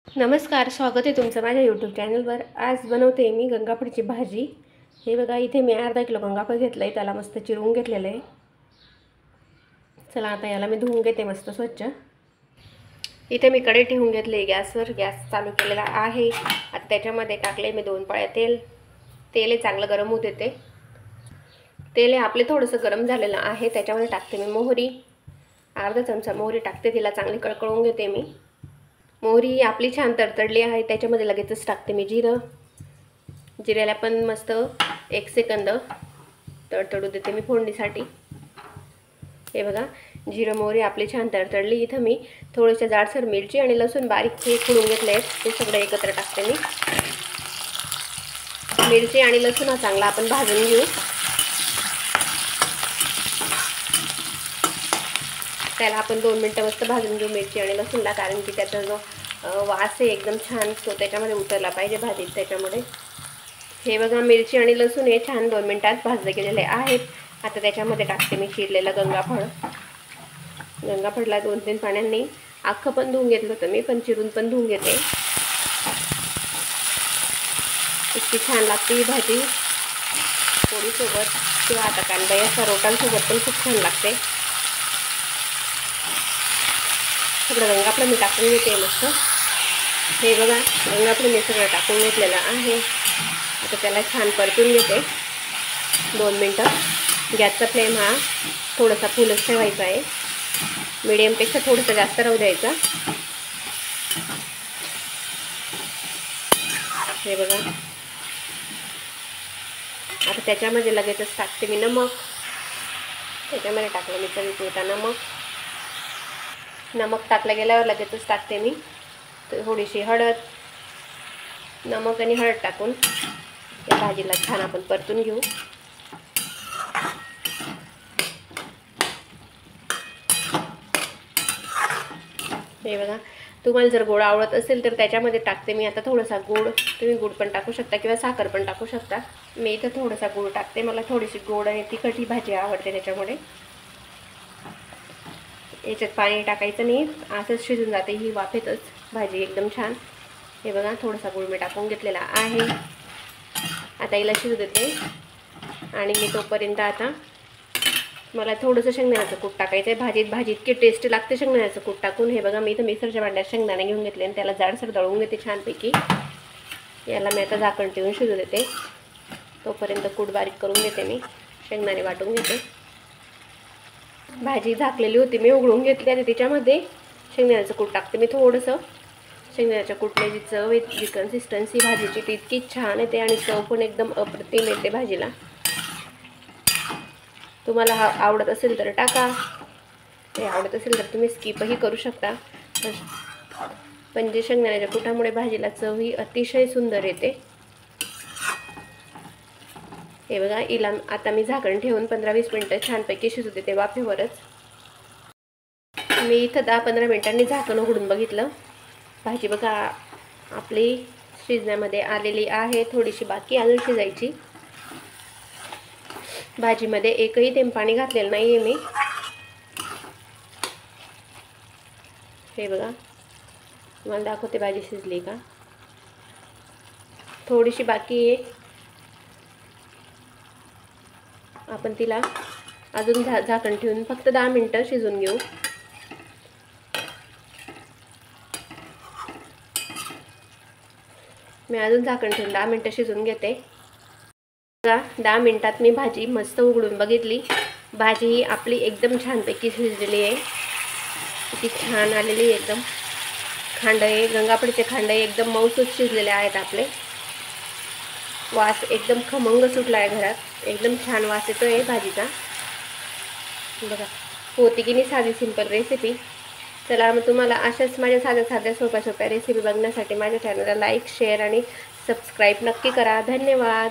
नमस्कार, स्वागत आहे तुमचं माझ्या यूट्यूब चॅनलवर। आज बनवते मी गंगाफळीची भाजी। हे बघा, इथे मी अर्धा किलो गंगाफळ घेतलं आहे, त्याला मस्त चिरून घेतलेलं आहे। चला आता याला मी धुवून घेते मस्त स्वच्छ। इथे मी कढई ठेवून घेतली गॅसवर, गॅस चालू केलेला आहे। आता त्याच्यामध्ये टाकले मी 2 पळ्या तेल। तेल चांगलं गरम होऊ देते। तेल आपले थोडंसं गरम झालेलं आहे, त्याच्यामध्ये टाकते मी मोहरी। अर्धा चमचा मोहरी टाकते, तिला चांगली कळकळून घेते मी। मोहरी आपली छान तडतडली आहे, त्याच्यामध्ये लगेचच टाकते मी जिरं। जिऱ्याला पण मस्त 1 सेकंद तडतडू देते मी फोडणीसाठी। हे बघा, जिरं मोहरी आपली छान तडतडली। इथं मी थोडेसे जाडसर मिरची आणि लसूण बारीक खोडून घेतले आहेत, ते सगळं एकत्र टाकते मी। मिरची आणि लसूण चांगला आपण भाजून घेऊ। त्याला आपण 2 मिनिटं मस्त भाजून घेऊ मिरची आणि लसूणला, कारण की त्याचा जो वास आहे एकदम छान तो त्याच्यामध्ये उतरला पाहिजे भाजीत, त्याच्यामुळे। हे बघा, मिरची आणि लसूण हे छान 2 मिनिटात भाजले गेलेले आहेत। आता त्याच्यामध्ये टाकते मी चिरलेलं गंगाफळ। गंगाफळला 2-3 पाण्याने अख्खं पण धुवून घेतलं होतं मी, पण चिरून पण धुवून घेते। इतकी छान लागते ही भाजी पोळीसोबत किंवा आता कांदा या रोटांसोबत पण खूप छान लागते। सगळं गंगाफळ मी टाकून घेते मस्त। हे बघा, गंगाफळ मी सगळं टाकून घेतलेलं आहे। आता त्याला छान परतून घेते 2 मिनिटं। गॅसचा फ्लेम हा थोडासा फुलच ठेवायचा आहे, मीडियमपेक्षा थोडंसं जास्त राहू द्यायचा। हे बघा, आता त्याच्यामध्ये लगेचच टाकते मी नमक। त्याच्यामध्ये टाकलं मी चवीपुरता नमक। नमक टाकलं गेल्यावर लगेचच टाकते मी थोडीशी हळद। नमक आणि हळद टाकून या भाजीला छान आपण परतून घेऊ। हे बघा, तुम्हाला जर गोड आवडत असेल तर त्याच्यामध्ये टाकते मी आता थोडासा गोड। तुम्ही गोड पण टाकू शकता किंवा साखर पण टाकू शकता। मी इथं थोडासा गोड टाकते, मला थोडीशी गोड आणि तिखट ही भाजी आवडते, त्याच्यामुळे। याच्यात पाणी टाकायचं नाही, असंच शिजून जाते ही वाफेतच भाजी एकदम छान। हे बघा, थोडासा गुळ मी टाकून घेतलेला आहे। आता हिला शिजू देते आणि मी तोपर्यंत आता मला थोडंसं शेंगदाण्याचं कूट टाकायचं आहे भाजी इतकी टेस्टी लागते शेंगदाण्याचं कूट टाकून। हे बघा, मी इथं मिक्सरच्या भांड्यात शेंगदाणे घेऊन घेतले आणि त्याला जाडसर दळून घेते छानपैकी। याला मी आता झाकण ठेवून शिजू देते, तोपर्यंत कूट बारीक करून घेते मी, शेंगदाणे वाटून घेते। भाजी झाकलेली होती, मी उघडून घेतली आणि त्याच्यामध्ये शेंगदाण्याचं कूट टाकते मी थोडंसं। शेंगदाण्याच्या कुटण्याची चव आहे, जी कन्सिस्टन्सी भाजीची ती इतकी छान येते आणि चव पण एकदम अप्रतिम येते भाजीला। तुम्हाला हा आवडत असेल तर टाका, ते आवडत असेल तर तुम्ही स्किपही करू शकता। पण जे शेंगदाण्याच्या कुटामुळे भाजीला चव ही अतिशय सुंदर येते। हे बघा, हिला आता मी झाकण ठेवून 15-20 मिनिटं छानपैकी शिजू देते वाफेवरच। मी इथं 10-15 मिनिटांनी झाकण उघडून बघितलं। भाजी बघा आपली शिजण्यामध्ये आलेली आहे, थोडीशी बाकी अजून शिजायची। भाजीमध्ये एकही थेंब पाणी घातलेलं नाही आहे मी। हे बघा, तुम्हाला दाखवते भाजी शिजली का, थोडीशी बाकी आहे। आपण तिला अजून झाकण ठेवून फक्त 10 मिनिटं शिजून घेऊ। मी अजून झाकण ठेवून 10 मिनिटं शिजून घेते। 10 मिनिटात मी भाजी मस्त उघडून बघितली, भाजी आपली एकदम छानपैकी शिजलेली आहे, किती छान आलेली एकदम। खांडे गंगाफळीचे खांडे एकदम मऊसूत शिजलेले आहेत आपले। वास एकदम खमंग सुटला आहे घरात, एकदम छान वास येतोय भाजीचा। बघा, होती की नाही साधी सिंपल रेसिपी। चला, मग तुम्हाला अशाच माझ्या साध्या सोप्या रेसिपी बघण्यासाठी माझ्या चॅनलला लाईक, शेअर आणि सबस्क्राईब नक्की करा। धन्यवाद।